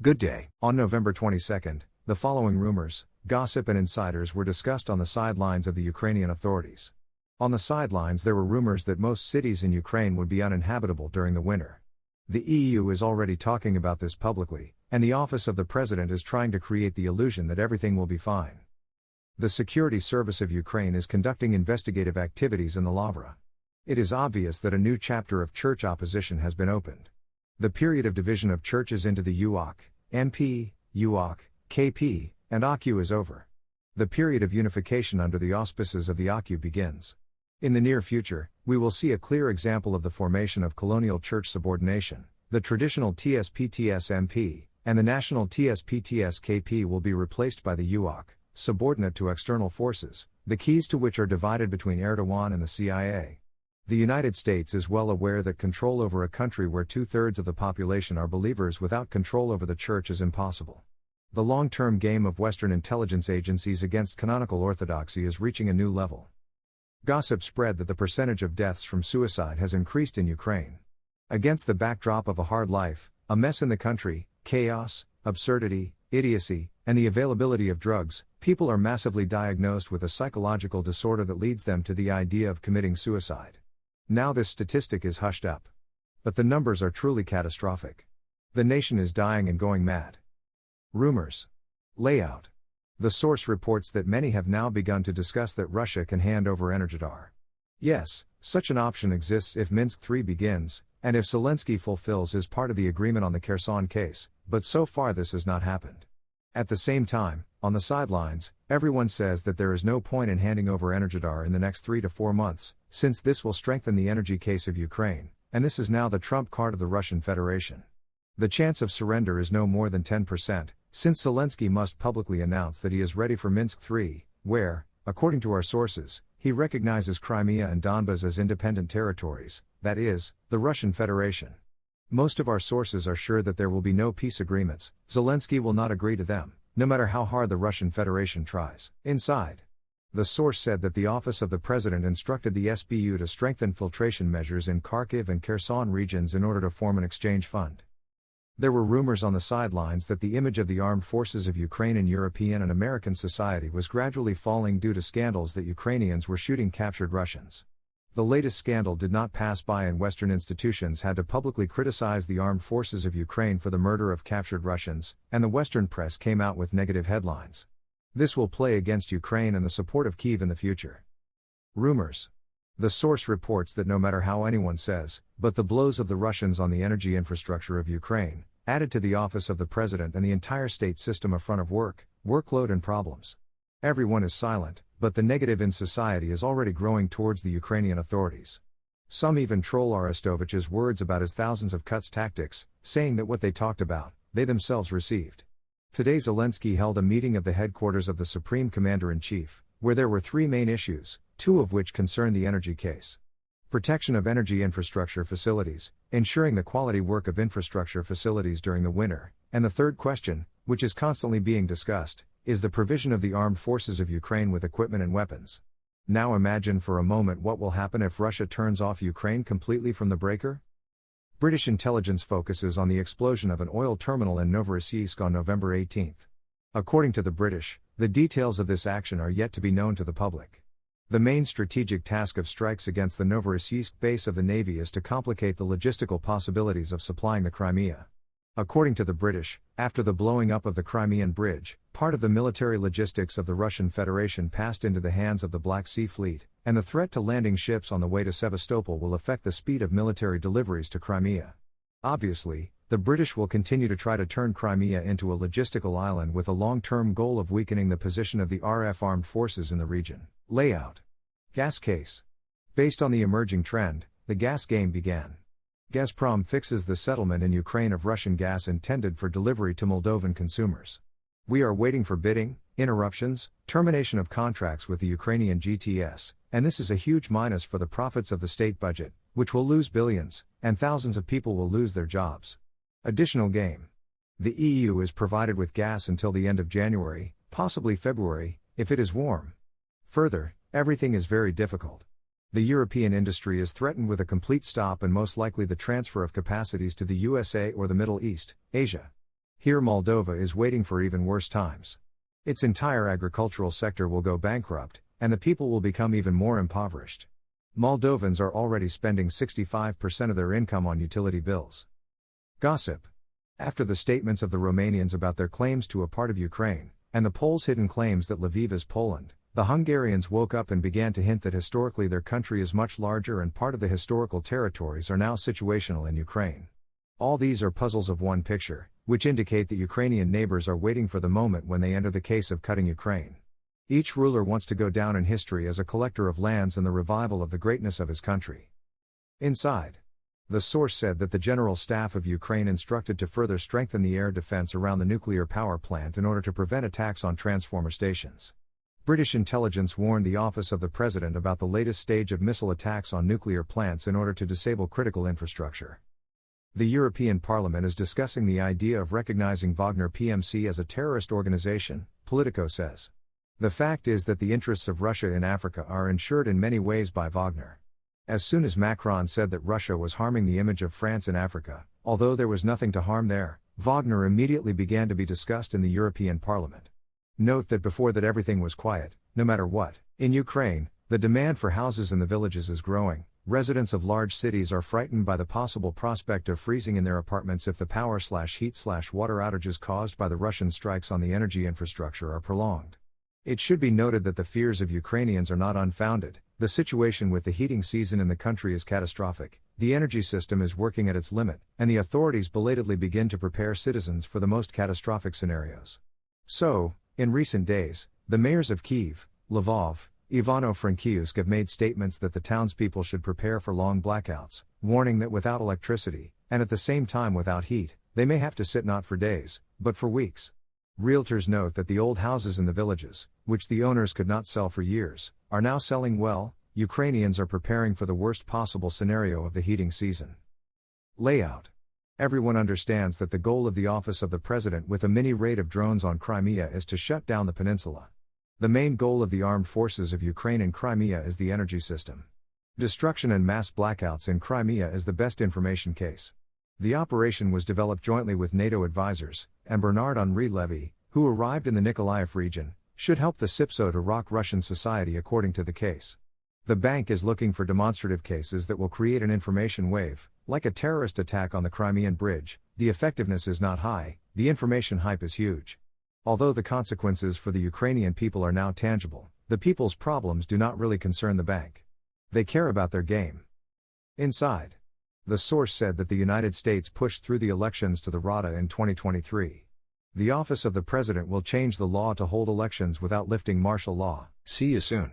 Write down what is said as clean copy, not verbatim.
Good day. On November 22, the following rumors, gossip and insiders were discussed on the sidelines of the Ukrainian authorities. On the sidelines there were rumors that most cities in Ukraine would be uninhabitable during the winter. The EU is already talking about this publicly, and the office of the president is trying to create the illusion that everything will be fine. The Security Service of Ukraine is conducting investigative activities in the Lavra. It is obvious that a new chapter of church opposition has been opened. The period of division of churches into the UOC, MP, UOC, KP, and AQ is over. The period of unification under the auspices of the AQ begins. In the near future, we will see a clear example of the formation of colonial church subordination. The traditional TsPTs MP, and the national TsPTs KP will be replaced by the UOC, subordinate to external forces, the keys to which are divided between Erdogan and the CIA. The United States is well aware that control over a country where 2/3 of the population are believers without control over the church is impossible. The long-term game of Western intelligence agencies against canonical Orthodoxy is reaching a new level. Gossip spread that the percentage of deaths from suicide has increased in Ukraine. Against the backdrop of a hard life, a mess in the country, chaos, absurdity, idiocy, and the availability of drugs, people are massively diagnosed with a psychological disorder that leads them to the idea of committing suicide. Now this statistic is hushed up. But the numbers are truly catastrophic. The nation is dying and going mad. Rumors. Layout. The source reports that many have now begun to discuss that Russia can hand over Energodar. Yes, such an option exists if Minsk III begins, and if Zelensky fulfills his part of the agreement on the Kherson case, but so far this has not happened. At the same time, on the sidelines, everyone says that there is no point in handing over Energodar in the next 3 to 4 months, since this will strengthen the energy case of Ukraine, and this is now the trump card of the Russian Federation. The chance of surrender is no more than 10%, since Zelensky must publicly announce that he is ready for Minsk III, where, according to our sources, he recognizes Crimea and Donbas as independent territories, that is, the Russian Federation. Most of our sources are sure that there will be no peace agreements. Zelensky will not agree to them, no matter how hard the Russian Federation tries. Inside. The source said that the office of the president instructed the SBU to strengthen filtration measures in Kharkiv and Kherson regions in order to form an exchange fund. There were rumors on the sidelines that the image of the armed forces of Ukraine in European and American society was gradually falling due to scandals that Ukrainians were shooting captured Russians. The latest scandal did not pass by, and Western institutions had to publicly criticize the armed forces of Ukraine for the murder of captured Russians, and the Western press came out with negative headlines. This will play against Ukraine and the support of Kyiv in the future. Rumors. The source reports that no matter how anyone says, but the blows of the Russians on the energy infrastructure of Ukraine, added to the office of the president and the entire state system a front of workload and problems. Everyone is silent, but the negative in society is already growing towards the Ukrainian authorities. Some even troll Arestovich's words about his thousands of cuts tactics, saying that what they talked about, they themselves received. Today Zelensky held a meeting of the headquarters of the Supreme Commander-in-Chief, where there were 3 main issues, 2 of which concern the energy case. Protection of energy infrastructure facilities, ensuring the quality work of infrastructure facilities during the winter, and the third question, which is constantly being discussed, is the provision of the armed forces of Ukraine with equipment and weapons. Now imagine for a moment what will happen if Russia turns off Ukraine completely from the breaker? British intelligence focuses on the explosion of an oil terminal in Novorossiysk on November 18. According to the British, the details of this action are yet to be known to the public. The main strategic task of strikes against the Novorossiysk base of the Navy is to complicate the logistical possibilities of supplying the Crimea. According to the British, after the blowing up of the Crimean Bridge, part of the military logistics of the Russian Federation passed into the hands of the Black Sea Fleet, and the threat to landing ships on the way to Sevastopol will affect the speed of military deliveries to Crimea. Obviously, the British will continue to try to turn Crimea into a logistical island with a long-term goal of weakening the position of the RF armed forces in the region. Layout. Gas case. Based on the emerging trend, the gas game began. Gazprom fixes the settlement in Ukraine of Russian gas intended for delivery to Moldovan consumers. We are waiting for bidding, interruptions, termination of contracts with the Ukrainian GTS, and this is a huge minus for the profits of the state budget, which will lose billions, and thousands of people will lose their jobs. Additional game. The EU is provided with gas until the end of January, possibly February, if it is warm. Further, everything is very difficult. The European industry is threatened with a complete stop and most likely the transfer of capacities to the USA or the Middle East, Asia. Here Moldova is waiting for even worse times. Its entire agricultural sector will go bankrupt, and the people will become even more impoverished. Moldovans are already spending 65% of their income on utility bills. Gossip. After the statements of the Romanians about their claims to a part of Ukraine, and the Poles' hidden claims that Lviv is Poland, the Hungarians woke up and began to hint that historically their country is much larger and part of the historical territories are now situational in Ukraine. All these are puzzles of one picture, which indicate that Ukrainian neighbors are waiting for the moment when they enter the case of cutting Ukraine. Each ruler wants to go down in history as a collector of lands and the revival of the greatness of his country. Inside. The source said that the General Staff of Ukraine instructed to further strengthen the air defense around the nuclear power plant in order to prevent attacks on transformer stations. British intelligence warned the Office of the President about the latest stage of missile attacks on nuclear plants in order to disable critical infrastructure. The European Parliament is discussing the idea of recognizing Wagner PMC as a terrorist organization, Politico says. The fact is that the interests of Russia in Africa are ensured in many ways by Wagner. As soon as Macron said that Russia was harming the image of France in Africa, although there was nothing to harm there, Wagner immediately began to be discussed in the European Parliament. Note that before that everything was quiet, no matter what. In Ukraine, the demand for houses in the villages is growing. Residents of large cities are frightened by the possible prospect of freezing in their apartments if the power/heat/water outages caused by the Russian strikes on the energy infrastructure are prolonged. It should be noted that the fears of Ukrainians are not unfounded. The situation with the heating season in the country is catastrophic, the energy system is working at its limit, and the authorities belatedly begin to prepare citizens for the most catastrophic scenarios. So, in recent days, the mayors of Kyiv, Lvov, Ivano-Frankivsk have made statements that the townspeople should prepare for long blackouts, warning that without electricity, and at the same time without heat, they may have to sit not for days, but for weeks. Realtors note that the old houses in the villages, which the owners could not sell for years, are now selling well. Ukrainians are preparing for the worst possible scenario of the heating season. Layout. Everyone understands that the goal of the Office of the President with a mini-raid of drones on Crimea is to shut down the peninsula. The main goal of the armed forces of Ukraine in Crimea is the energy system. Destruction and mass blackouts in Crimea is the best information case. The operation was developed jointly with NATO advisors, and Bernard-Henri Lévy, who arrived in the Nikolaev region, should help the SIPSO to rock Russian society according to the case. The bank is looking for demonstrative cases that will create an information wave, like a terrorist attack on the Crimean Bridge. The effectiveness is not high, the information hype is huge. Although the consequences for the Ukrainian people are now tangible, the people's problems do not really concern the bank. They care about their game. Inside. The source said that the United States pushed through the elections to the Rada in 2023. The Office of the President will change the law to hold elections without lifting martial law. See you soon.